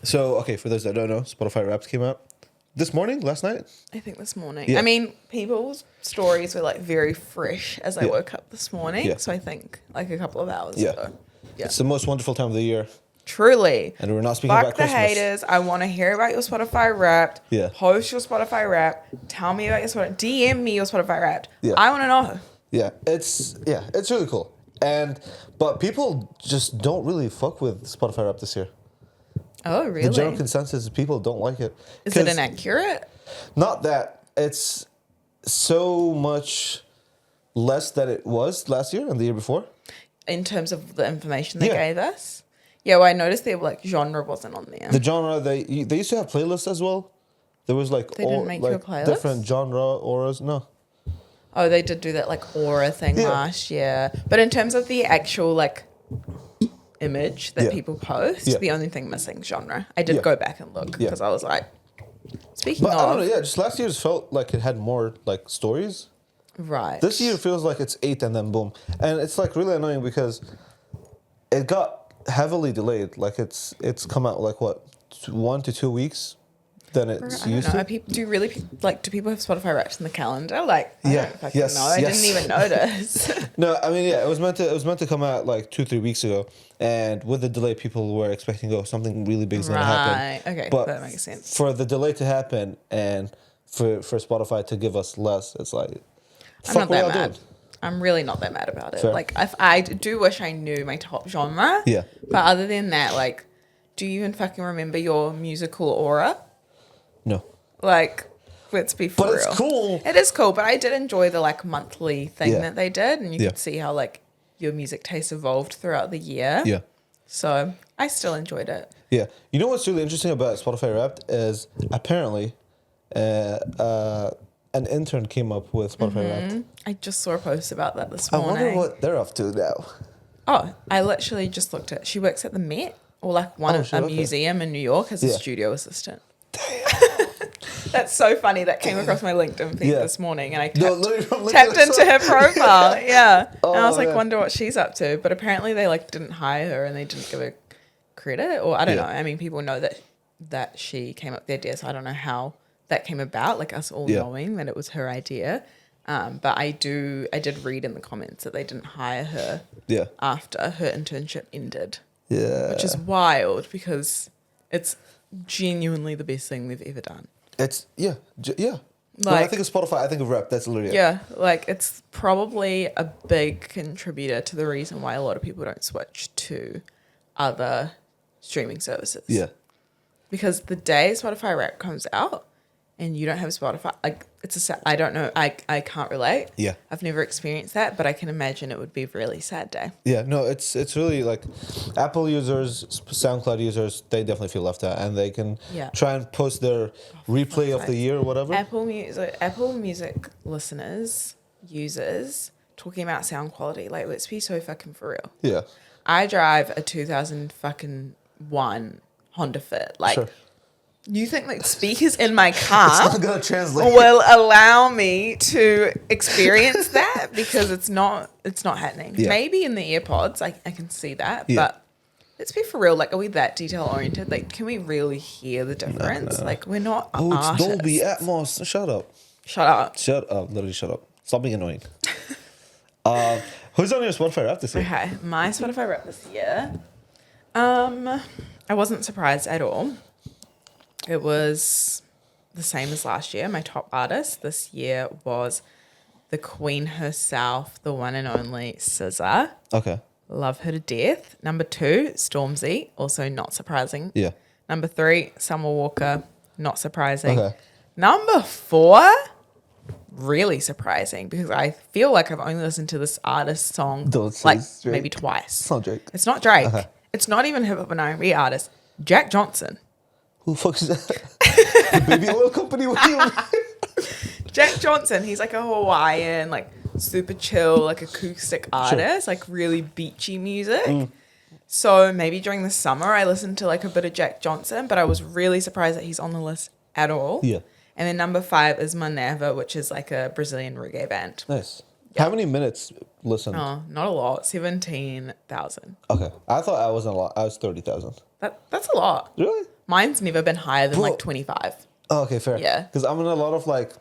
So, okay, for those that don't know, Spotify Wrapped came out this morning, last night. I think this morning. Yeah. I mean, people's stories were like very fresh as I Yeah. woke up this morning. Yeah. So I think like a couple of hours Yeah. ago. Yeah. It's the most wonderful time of the year. Truly. And we're not speaking Fuck about the Christmas. haters. I want to hear about your Spotify Wrapped. Yeah. Post your Spotify Wrapped. Tell me about your Spotify. DM me your Spotify Wrapped. Yeah. I want to know. Yeah, it's really cool. But people just don't really fuck with Spotify Wrapped this year. Oh, really? The general consensus is people don't like it. Is it 'Cause inaccurate? Not that it's so much less than it was last year and the year before. In terms of the information they Yeah. gave us? Yeah, well, I noticed their like genre wasn't on there. The genre they used to have playlists as well. There was like They didn't make you a playlist? different genre auras. No. Oh, they did do that like aura thing Yeah. last year. But in terms of the actual like image that Yeah. people post, Yeah. the only thing missing genre. I did Yeah. go back and look Yeah. because I was like, speaking But I don't know. of, Yeah, just last year's felt like it had more like stories. right. This year feels like it's 8 and then boom, and it's like really annoying because it got heavily delayed. Like it's come out like what 1 to 2 weeks than I it's don't used know. to. Do people have Spotify Wrapped in the calendar? Like, I Yeah, don't fucking yes, know. I yes. didn't even notice. No, I mean yeah, it was meant to come out like 2-3 weeks ago, and with the delay, people were expecting something really big is gonna happen. Right. Okay, But that makes sense. For the delay to happen and for Spotify to give us less, it's like I'm fuck not what that y'all mad. doing? I'm really not that mad about it. Fair. Like, if I do wish I knew my top genre. Yeah. But other than that, like, do you even fucking remember your musical aura? No, Like, let's be for but real. it's cool. It is cool, but I did enjoy the like monthly thing Yeah. that they did, and you Yeah. could see how like your music taste evolved throughout the year. Yeah. So I still enjoyed it. Yeah, you know what's really interesting about Spotify Wrapped is apparently an intern came up with Spotify Wrapped. I just saw a post about that this I morning. wonder what they're up to now. Oh, I literally just looked at. She works at the Met or like one Oh, of shit, a okay. museum in New York as a Yeah. studio assistant. That's so funny. That came across my LinkedIn feed Yeah. this morning, and I No, tapped, literally from LinkedIn, tapped I into saw her it. profile. Yeah, and I Oh, was like, man. wonder what she's up to. But apparently, they like didn't hire her, and they didn't give her credit, or I don't Yeah. know. I mean, people know that she came up with the idea, so I don't know how that came about. Like us all Yeah. knowing that it was her idea. But I did read in the comments that they didn't hire her Yeah. after her internship ended, Yeah. which is wild because it's genuinely the best thing they've ever done. It's yeah. When I Like- think of Spotify, I think of Wrapped. That's literally it. Yeah, like it's probably a big contributor to the reason why a lot of people don't switch to other streaming services. Yeah. Because the day Spotify Wrapped comes out and you don't have Spotify, like I don't know, I can't relate. Yeah. I've never experienced that, but I can imagine it would be a really sad day. Yeah, no, it's really like Apple users, SoundCloud users, they definitely feel left out, and they can Yeah. try and post their replay of the year or whatever. Apple Music listeners, users, talking about sound quality, like let's be so fucking for real. Yeah, I drive a 2001 Honda Fit. Like, sure. you think like speakers in my It's car not gonna translate. will allow me to experience that? Because it's not happening. Yeah. Maybe in the AirPods, I can see that, Yeah. but let's be for real. Like, are we that detail oriented? Like, can we really hear the difference? Like, we're not Oh, it's artists. Dolby Atmos. Shut up. Shut up. Shut up. Literally shut up. Stop being annoying. Who's on your Spotify Wrapped this year? Okay, my Spotify Wrapped this year. I wasn't surprised at all. It was the same as last year. My top artist this year was the Queen herself, the one and only SZA. Okay. Love her to death. Number 2, Stormzy. Also not surprising. Yeah. Number 3, Summer Walker. Not surprising. Okay. Number 4, really surprising because I feel like I've only listened to this artist's song Don't say like it's Drake. maybe twice. It's not Drake. It's not Drake. Okay. It's not even hip hop and R&B artist. Jack Johnson. Who the fuck is that? The baby oil company with you. Jack Johnson. He's like a Hawaiian, like super chill, like acoustic artist, like really beachy music. So maybe during the summer I listened to like a bit of Jack Johnson, but I was really surprised that he's on the list at all. Yeah. And then number 5 is Maneva, which is like a Brazilian reggae band. Nice. How many minutes listened? Oh, not a lot. 17,000. Okay. I thought I wasn't a lot. I was 30,000. That's a lot. Really? Mine's never been higher than Bro. like 25. Oh, okay, fair. Yeah. Because I'm in a lot of like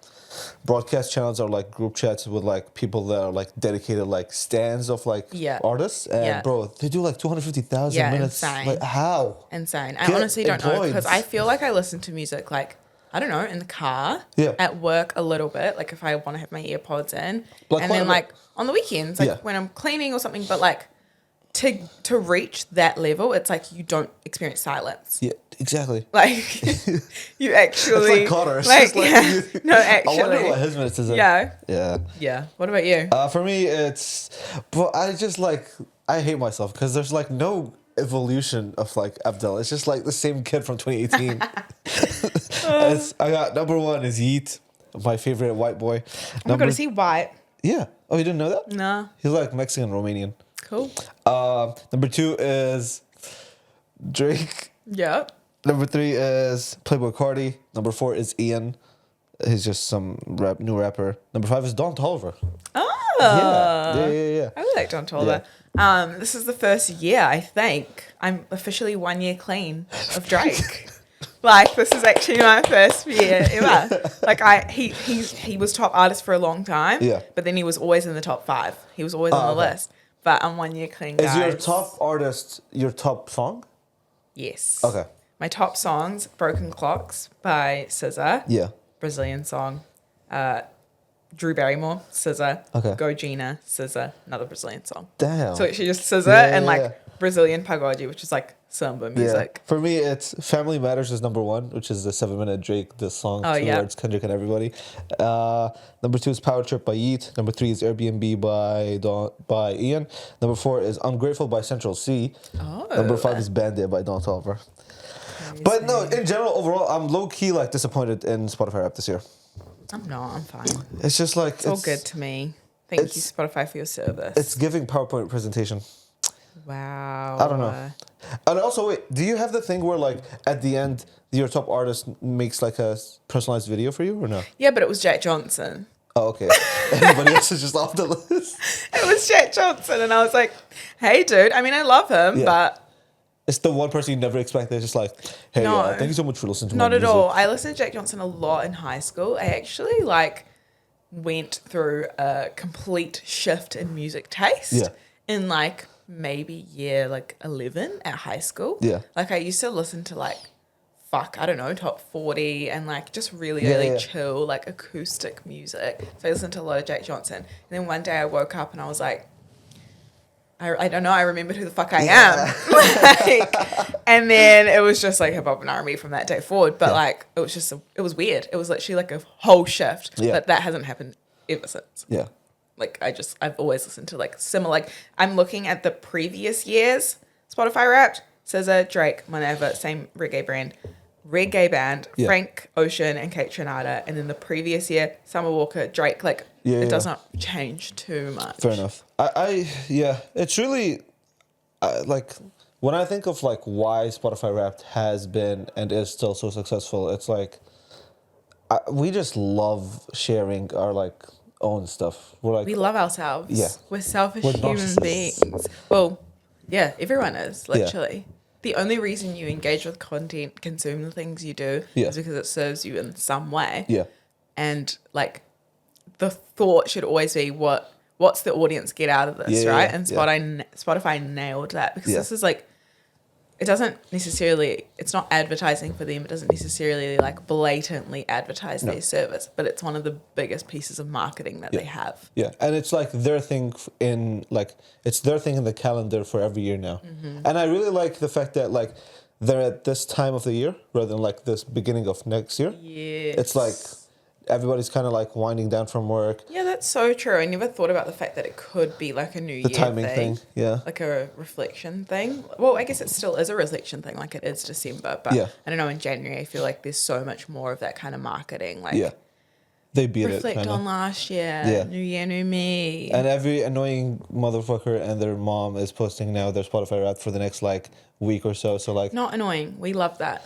broadcast channels or like group chats with like people that are like dedicated like stands of like Yeah. artists, and Yeah. bro, they do like 250,000 Yeah, minutes. insane. Like how? Insane. I Get honestly don't know employed. because I feel like I listen to music like, I don't know, in the car, Yeah. at work a little bit, like if I want to have my earpods in, Like and quite a then bit. like on the weekends, like Yeah. when I'm cleaning or something, but like to reach that level, it's like you don't experience silence. Yeah, exactly. Like you actually, It's like Connor. It's like, just like yeah, no, I wonder actually, what his minutes is. yeah, Yeah. yeah. What about you? For me, it's, but I just like, I hate myself because there's like no evolution of like Abdel. It's just like the same kid from 2018. I got number one is Yeet, my favorite white boy. Oh my god, is he white? Yeah. Oh, you didn't know that? No, He's like Mexican Romanian. cool. Number two is Drake. Yep. Number three is Playboi Carti. Number four is Ian. He's just some new rapper. Number five is Don Toliver. Oh, Yeah. I really like Don Toliver. This is the first year, I think. I'm officially 1 year clean of Drake. Like, this is actually my first year ever. Like, he was top artist for a long time. Yeah. But then he was always in the top 5. He was always on the okay. list. But I'm 1 year clean, guys. Is your top artist your top song? Yes. Okay. My top songs, Broken Clocks by SZA. Yeah. Brazilian song. Drew Barrymore, SZA. Okay. Go Gina, SZA. Another Brazilian song. Damn. So actually just SZA Yeah, and yeah, like yeah. Brazilian pagode, which is like samba music. For me, it's Family Matters is number one, which is the 7-minute Drake, the song Oh, yeah. towards Kendrick and everybody. Number two is Power Trip by Yeet. Number three is Airbnb by Ian. Number four is Ungrateful by Central C. Oh. Number five is Bandit by Don Toliver. But no, in general, overall, I'm low key like disappointed in Spotify rap this year. I'm not, I'm fine. It's just like It's all good to me. Thank you, it's- Spotify, for your service. It's giving PowerPoint presentation. Wow. I don't know. And also, wait, do you have the thing where like at the end your top artist makes like a personalized video for you or no? Yeah, but it was Jack Johnson. Oh, okay. Everybody else is just off the list. It was Jack Johnson, and I was like, hey, dude. I mean, I love him, Yeah. but It's the one person you never expect. They're just like, hey, No. thank you so much for listening to not my at music. all. I listened to Jack Johnson a lot in high school. I actually like went through a complete shift in music taste Yeah. in like maybe year like 11 at high school. Yeah. Like I used to listen to like I don't know, top 40 and like just really, Yeah, really yeah. chill, like acoustic music. So I listened to a lot of Jack Johnson. And then one day I woke up and I was like, I don't know, I remembered who the fuck I am. Like, and then it was just like hip hop and R&B from that day forward. But like, it was just, it was weird. It was literally like a whole shift. Yeah. But that hasn't happened ever since. Yeah. Like I've always listened to like similar, like I'm looking at the previous years Spotify Wrapped, SZA, Drake, Moneva, same reggae band, Yeah. Frank Ocean and Kate Trinata, and then the previous year Summer Walker, Drake. Like Yeah, it does yeah. not change too much. Fair enough. Yeah, it's really like when I think of like why Spotify Wrapped has been and is still so successful. It's like we just love sharing our like own stuff. We're like We love ourselves. Yeah. We're selfish We're human narcissists. beings. Well, yeah, everyone is, literally. The only reason you engage with content, consume the things you do, Yeah. is because it serves you in some way. yeah, And like the thought should always be what's the audience get out of this, Yeah, right? yeah, And yeah. Spotify nailed that because Yeah. this is like, it doesn't necessarily, it's not advertising for them. It doesn't necessarily like blatantly advertise their service, but it's one of the biggest pieces of marketing that they have. yeah, and it's like their thing it's their thing in the calendar for every year now. Mm-hmm. And I really like the fact that like they're at this time of the year rather than like this beginning of next year. Yeah. It's like everybody's kind of like winding down from work. Yeah, that's so true. I never thought about the fact that it could be like a new The year timing thing, yeah. like a reflection thing. Well, I guess it still is a reflection thing, like it is December. But Yeah. I don't know, in January, I feel like there's so much more of that kind of marketing. Like, Yeah, they beat it reflect kind on of. last year, Yeah. new year, new me. And every annoying motherfucker and their mom is posting now their Spotify Wrapped for the next like week or so. So like, Not annoying. We love that.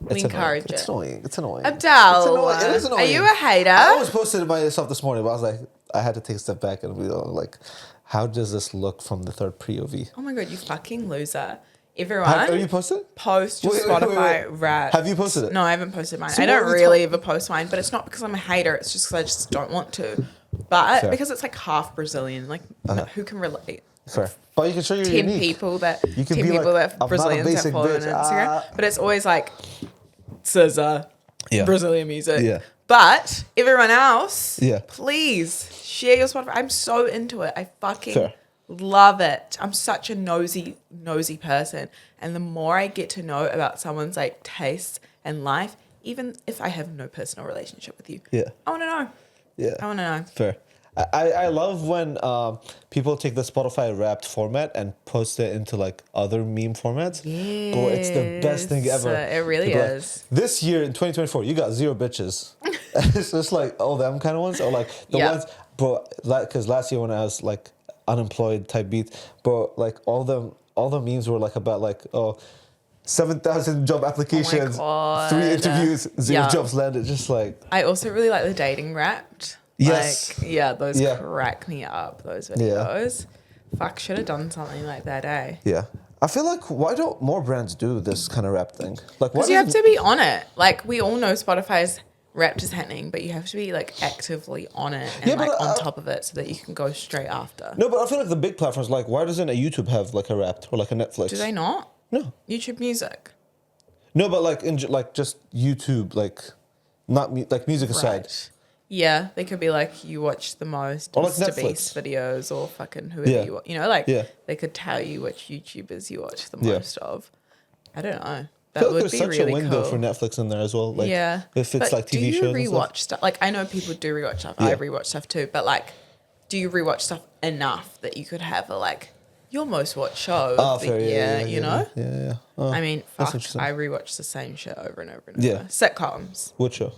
We it's encourage annoying. It's it. annoying. It's annoying. Abdel, It's annoying. It is are annoying. you a hater? I almost posted it myself this morning, but I was like, I had to take a step back and be like, how does this look from the third POV? Oh my God, you fucking loser. everyone. Are you posted? Post your Wait, Spotify wait. Wrapped. Have you posted it? No, I haven't posted mine. So I what don't are we really ever post mine, but it's not because I'm a hater. It's just because I just don't want to. But Fair. because it's like half Brazilian, like who can relate? Fair. But you can show your 10 unique. people that You can 10 be people like, that "I'm not a Brazilians have basic followed on bitch, Instagram. But it's always like SZA, Yeah. Brazilian music. Yeah. But everyone else, Yeah. please share your Spotify. I'm so into it. I fucking Fair. love it. I'm such a nosy person. And the more I get to know about someone's like tastes and life, even if I have no personal relationship with you, Yeah. I want to know. Yeah. I want to know. Fair. I love when people take the Spotify Wrapped format and post it into like other meme formats. Bro, it's the best thing Yes, ever. it really To be like, is. this year in 2024, you got 0 bitches. It's just like all them kind of ones, or like the Yeah. ones, bro. Because last year when I was like unemployed type beat, bro, like all the memes were like about like 7,000 job applications, God. 3 interviews, 0 Yeah. jobs landed. Just like I also really like the dating Wrapped. Yes. Like, yeah, those Yeah. crack me up, those Yeah. videos. Fuck, should have done something like that, eh? yeah. I feel like why don't more brands do this kind of rap thing? Like why Because you have doesn't- to be on it. Like, we all know Spotify's Wrapped is happening, but you have to be, like, actively on it and, Yeah, but, like, on top of it so that you can go straight after. No, but I feel like the big platforms, like, why doesn't a YouTube have like a Wrapped or like a Netflix? Do they not? No, YouTube Music. no, but like like just YouTube, like not like music aside. Right. Yeah, they could be like, you watch the most Or like Mr. Netflix. Beast videos or fucking whoever Yeah. you want. You know, like, Yeah. they could tell you which YouTubers you watch the Yeah. most of. I don't know. I That feel like would there's be such really a window cool. for Netflix in there as well. Like, yeah. if it's But like TV do you shows and rewatch stuff. stuff? Like, I know people do rewatch stuff. I Yeah. rewatch stuff too. But, like, do you rewatch stuff enough that you could have a, like, your most watched show of the fair, year, you know? Yeah. Oh, I mean, that's fuck, interesting. I rewatch the same shit over and over and over. Yeah. Sitcoms. What show?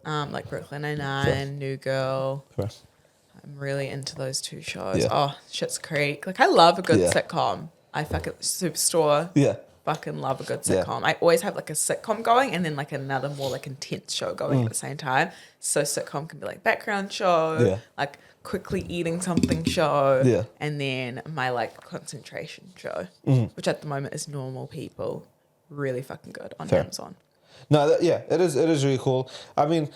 Like Brooklyn Nine-Nine, New Girl. Fair. I'm really into those two shows. Yeah. Oh, Schitt's Creek. Like, I love a good Yeah. sitcom. I fucking Superstore. Yeah. Fucking love a good Yeah. sitcom. I always have like a sitcom going and then like another more like intense show going at the same time. So sitcom can be like background show, Yeah. like quickly eating something show, Yeah. and then my like concentration show, which at the moment is Normal People. Really fucking good on Fair. Amazon. No, yeah, it is. It is really cool. I mean,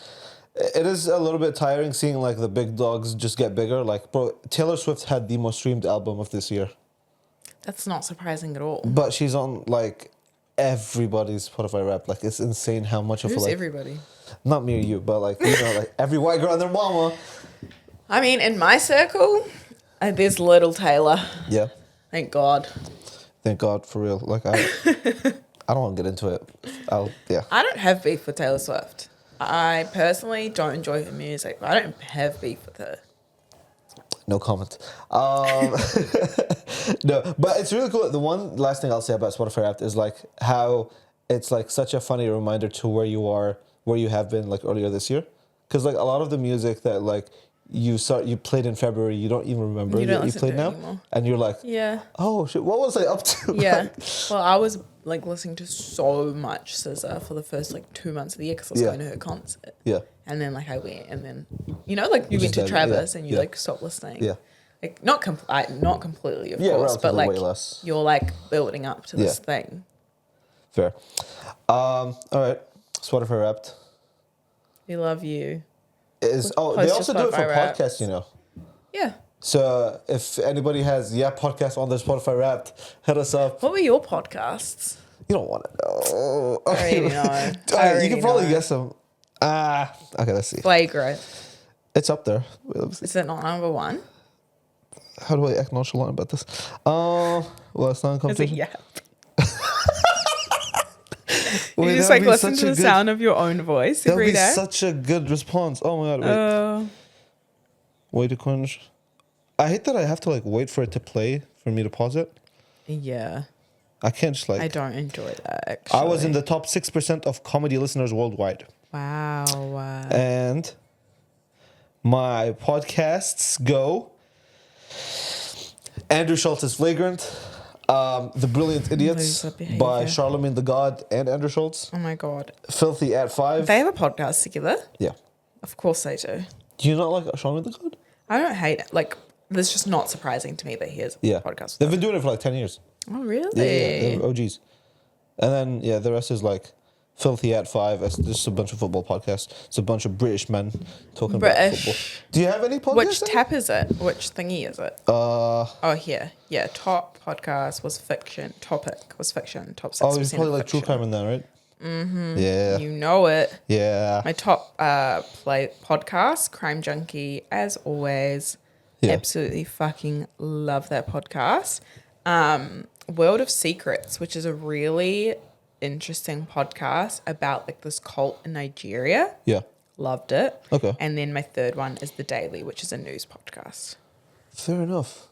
it is a little bit tiring seeing like the big dogs just get bigger. Like, bro, Taylor Swift had the most streamed album of this year, That's not surprising at all. but she's on like everybody's Spotify rap. Like, it's insane how much of Who's a like everybody? not me or you, but like you know, like every white girl and their mama. I mean, in my circle, there's Little Taylor. Yeah, Thank God. thank God for real. Like I don't want to get into it. Yeah. I don't have beef with Taylor Swift. I personally don't enjoy her music, but I don't have beef with her. No comment. No, but it's really cool. The one last thing I'll say about Spotify Wrapped is like how it's like such a funny reminder to where you are, where you have been like earlier this year. Because like a lot of the music that like you played in February, you don't even remember You don't that you listen played to it now, anymore. and you're like, Yeah. oh shit, what was I up to? Yeah. Like, Well, I was like listening to so much SZA for the first like 2 months of the year because I was Yeah. going to her concert. yeah, And then like I went and then, you know, like you Just went to did it, Travis yeah, and you yeah. like stopped listening. yeah, Like not completely, of Yeah, course, but relatively like way less. you're like building up to this Yeah. thing. fair. All right, Spotify Wrapped We love you. is. Oh, Post they your also do it for Spotify Wrapped. podcasts, you know. Yeah. So if anybody has podcasts on their Spotify Wrapped, hit us up. What were your podcasts? You don't want to know. I already know. I You already can probably know. guess them. Okay, let's see. Flagrant. It's up there. Let's see. Is it not number one? How do I act nonchalant about this? Well, it's not a Is it competition. yeah? Wait, You just that'd like be listen such to a the good- sound of your own voice That would every be day. such a good response. Oh my god, wait. Way to cringe. I hate that I have to like wait for it to play for me to pause it. Yeah, I can't just like. I don't enjoy that. Actually, I was in the top 6% of comedy listeners worldwide. wow. And my podcasts go Andrew Schultz's Flagrant, The Brilliant Idiots Loser Behavior. by Charlemagne the God and Andrew Schultz, Oh my god, Filthy at 5. they have a podcast together. Yeah. Of course they do. Do you not like Charlemagne the God? I don't hate it. Like, it's just not surprising to me that he has a Yeah. podcast. With They've them. been doing it for like 10 years. Oh, really? Yeah, they're OGs. And then yeah, the rest is like Filthy at 5. It's just a bunch of football podcasts. It's a bunch of British men talking about football. British. Do you have any podcasts? Which tab is it? Which thingy is it? Oh, here. Yeah, top podcast was fiction. Topic was fiction. Top 6%. Oh, there's probably like true crime in there, right? Mm-hmm. Yeah. You know it. Yeah. My top play podcast, Crime Junkie, as always. Yeah. Absolutely fucking love that podcast. World of Secrets, which is a really interesting podcast about like this cult in Nigeria. Yeah. Loved it. Okay. And then my third one is The Daily, which is a news podcast. Fair enough.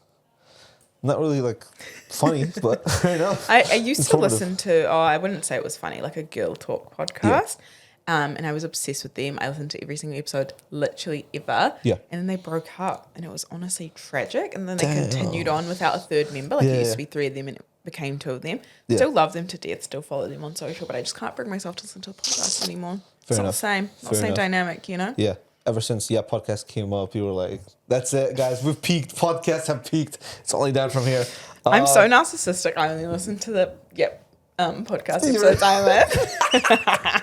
Not really like funny, but fair enough. I used to Informative. listen to, I wouldn't say it was funny, like a girl talk podcast. And I was obsessed with them. I listened to every single episode, literally ever. Yeah. And then they broke up, and it was honestly tragic. And then they Damn. continued on without a third member. Like Yeah, it used yeah. to be 3 of them, and it became 2 of them. Yeah. Still love them to death. Still follow them on social, but I just can't bring myself to listen to the podcast anymore. It's not enough. the same. Not Fair the same enough. dynamic, you know. Yeah. Ever since podcast came up, you were like, "That's it, guys. We've peaked. Podcasts have peaked. It's only down from here." I'm so narcissistic. I only listen to the podcast You're episodes I'm with.